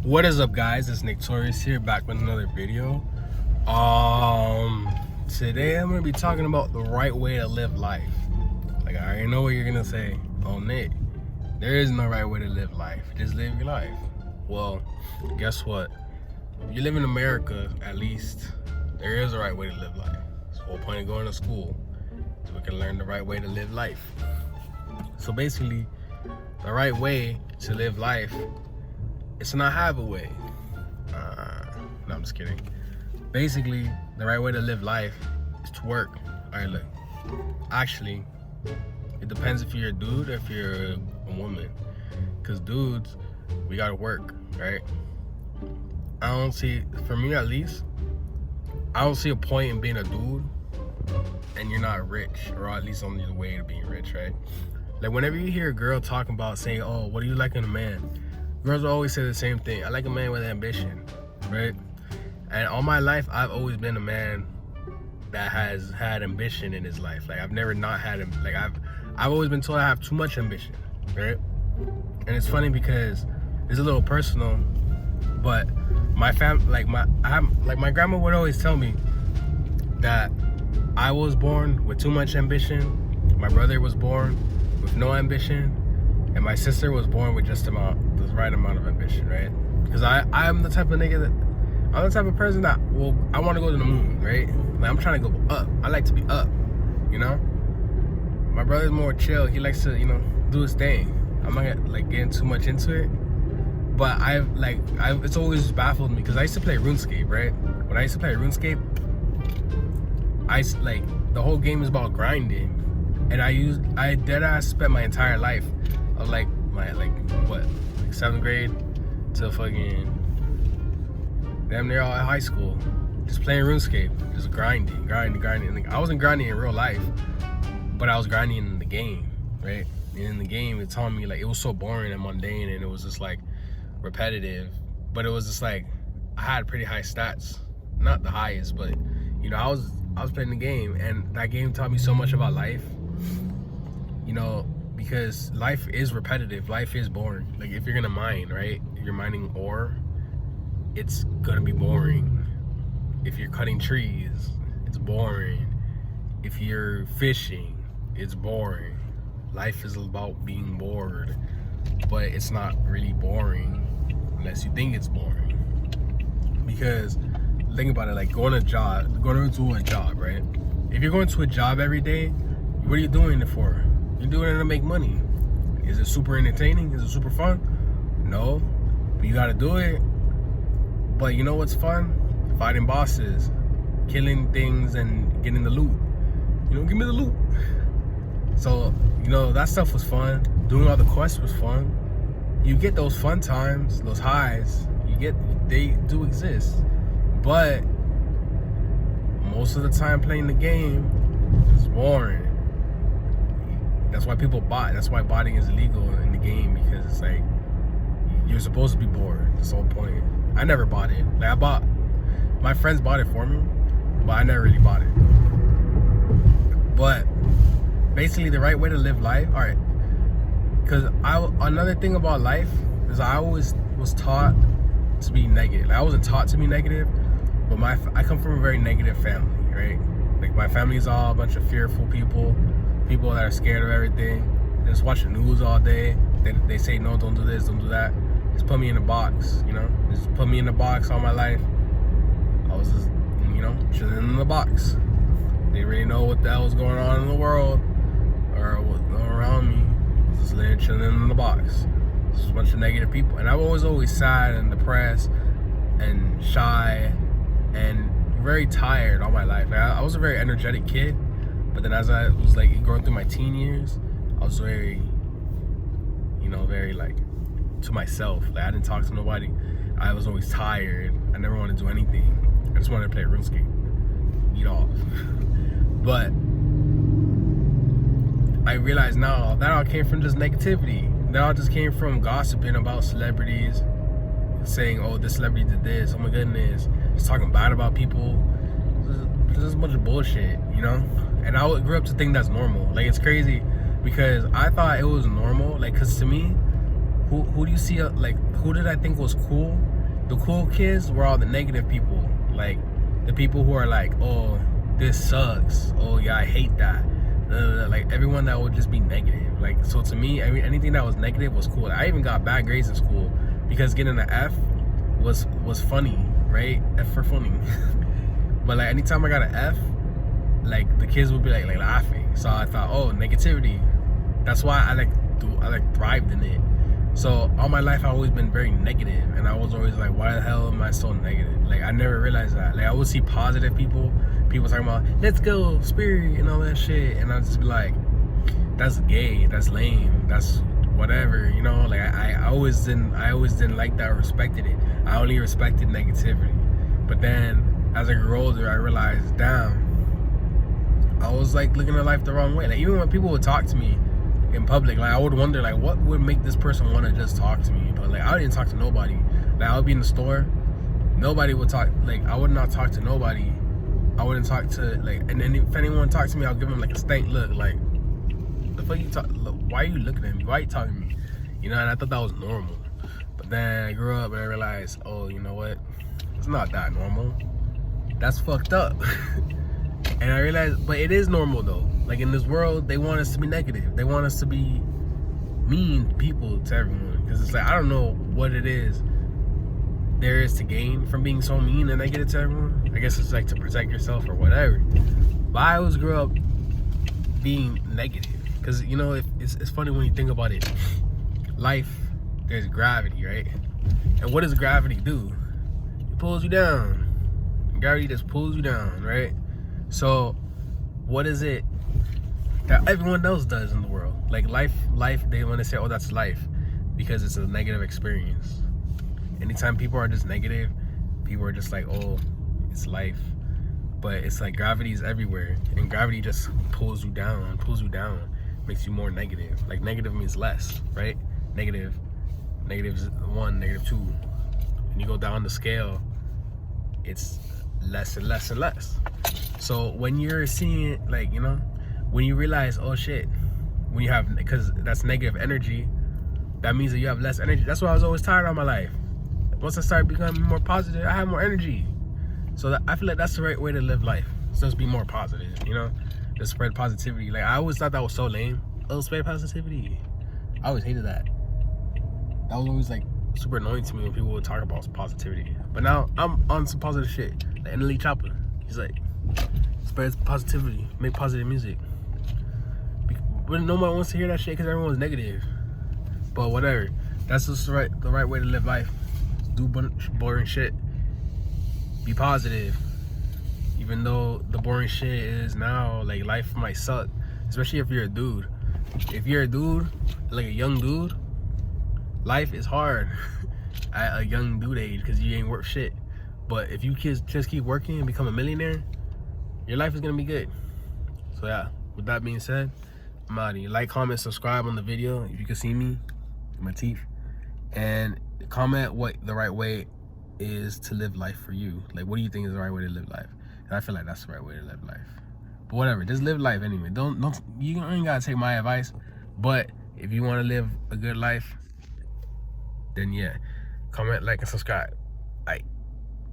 What is up, guys? It's Torius here, back with another video. Today I'm gonna be talking about the right way to live life. Like, I already know what you're gonna say. Oh, Nick, there is no right way to live life. Just live your life. Well, guess what? If you live in America, at least, there is a right way to live life. It's the whole point of going to school, so we can learn the right way to live life. So basically, the right way to live life, it's not have a way. No, I'm just kidding. Basically, the right way to live life is to work. All right, look. Actually, it depends if you're a dude or if you're a woman. Because dudes, we gotta work, right? I don't see, for me at least, I don't see a point in being a dude and you're not rich, or at least on the way to being rich, right? Like, whenever you hear a girl talking about saying, oh, what do you like in a man? Girls always say the same thing. I like a man with ambition, right? And all my life, I've always been a man that has had ambition in his life. Like, I've never not had him. Like, I've always been told I have too much ambition, right? And it's funny because it's a little personal, but my my grandma would always tell me that I was born with too much ambition. My brother was born with no ambition, and my sister was born with just the right amount of ambition, right? Because I'm the type of nigga that, I'm the type of person that, well, I want to go to the moon, right? Like, I'm trying to go up. I like to be up, you know? My brother's more chill. He likes to, do his thing. I'm not gonna, like, getting too much into it. But it's always baffled me because I used to play RuneScape, right? When I used to play RuneScape, the whole game is about grinding. And I dead ass spent my entire life of my 7th grade to fucking damn near all high school, just playing RuneScape, just grinding. Like, I wasn't grinding in real life, but I was grinding in the game, right? And in the game, it taught me, like, it was so boring and mundane, and it was just like repetitive, but it was just like I had pretty high stats, not the highest, but I was playing the game, and that game taught me so much about life, because life is repetitive, life is boring. Like, if you're gonna mine, right, if you're mining ore, it's gonna be boring. If you're cutting trees, it's boring. If you're fishing, it's boring. Life is about being bored, but it's not really boring unless you think it's boring. Because think about it, like going into a job, right? If you're going to a job every day, what are you doing it for? You're doing it to make money. Is it super entertaining? Is it super fun? No, but you gotta do it. But you know what's fun? Fighting bosses, killing things, and getting the loot. Give me the loot. So, that stuff was fun. Doing all the quests was fun. You get those fun times, those highs. They do exist. But most of the time playing the game is boring. That's why people bot. That's why botting is illegal in the game, because it's like you're supposed to be bored. That's the whole point. I never bought it. Like, my friends bought it for me, but I never really bought it. But basically, the right way to live life, all right. Because another thing about life is I always was taught to be negative. Like, I wasn't taught to be negative, but I come from a very negative family, right? Like, my family is all a bunch of fearful people that are scared of everything. They just watch the news all day. They say, no, don't do this, don't do that. Just put me in a box, Just put me in a box all my life. I was just, chilling in the box. Didn't really know what the hell was going on in the world or what around me. I was just chilling in the box. Just a bunch of negative people. And I was always sad and depressed and shy and very tired all my life. Like, I was a very energetic kid, but then as I was going through my teen years, I was very, very to myself. Like, I didn't talk to nobody. I was always tired. I never wanted to do anything. I just wanted to play RuneScape, eat off. But I realize now that all came from just negativity. That all just came from gossiping about celebrities, saying, oh, this celebrity did this, oh my goodness, just talking bad about people. Just a bunch of bullshit, And I grew up to think that's normal. Like, it's crazy because I thought it was normal. Like, cause to me, who do you see, who did I think was cool The cool kids were all the negative people, like the people who are like, oh, this sucks, oh yeah, I hate that, like everyone that would just be negative. Like, so to me, anything that was negative was cool. I even got bad grades in school because getting an F was funny, right? F for funny. But like anytime I got an F, like the kids would be like laughing. So I thought, oh, negativity. That's why I thrived in it. So all my life I've always been very negative, and I was always like, why the hell am I so negative? Like I never realized that. Like I would see positive people talking about let's go spirit and all that shit, and I'd just be like, that's gay, that's lame, that's whatever, you know. Like I always didn't like that or respected it. I only respected negativity. But then as I grew older, I realized, damn, I was like looking at life the wrong way. Like even when people would talk to me in public, like I would wonder like what would make this person want to just talk to me. But like I didn't talk to nobody. Like I would be in the store, nobody would talk. Like I would not talk to nobody. I wouldn't talk to like, and then if anyone talked to me, I'll give them like a stank look, like the fuck you talk, look, why are you looking at me, why are you talking to me, you know. And I thought that was normal. But then I grew up and I realized, oh, you know what, it's not that normal, that's fucked up. And I realized, but it is normal though. Like in this world, they want us to be negative. They want us to be mean people to everyone. Because it's like, I don't know what it is there is to gain from being so mean and negative to everyone. I guess it's like to protect yourself or whatever. But I always grew up being negative. Because, you know, it's funny when you think about it. Life, there's gravity, right? And what does gravity do? It pulls you down. Gravity just pulls you down, right? So what is it that everyone else does in the world? Like life, they want to say, oh, that's life, because it's a negative experience. Anytime people are just negative, people are just like, oh, it's life. But it's like gravity is everywhere, and gravity just pulls you down, makes you more negative. Like negative means less, right? Negative is 1, -2. And you go down the scale, it's less and less and less. So when you're seeing it, like, you know, when you realize, oh shit, when you have, because that's negative energy, that means that you have less energy. That's why I was always tired all my life. Once I started becoming more positive, I had more energy. So I feel like that's the right way to live life. So just be more positive, you know, just spread positivity. Like I always thought that was so lame. Oh, spread positivity. I always hated that. That was always like super annoying to me when people would talk about positivity. But now I'm on some positive shit. Like Emily Chopper, he's like, spread positivity, make positive music. But no one wants to hear that shit because everyone's negative. But whatever, that's just the right way to live life. Do boring shit. Be positive. Even though the boring shit is now, like, life might suck. Especially if you're a dude. If you're a dude, like a young dude, life is hard at a young dude age because you ain't worth shit. But if you kids just keep working and become a millionaire, your life is gonna be good. So yeah, with that being said, I'm out of here. Like, comment, subscribe on the video if you can see me, my teeth. And comment what the right way is to live life for you. Like, what do you think is the right way to live life? And I feel like that's the right way to live life. But whatever, just live life anyway. You ain't gotta take my advice. But if you want to live a good life, then yeah, comment, like, and subscribe.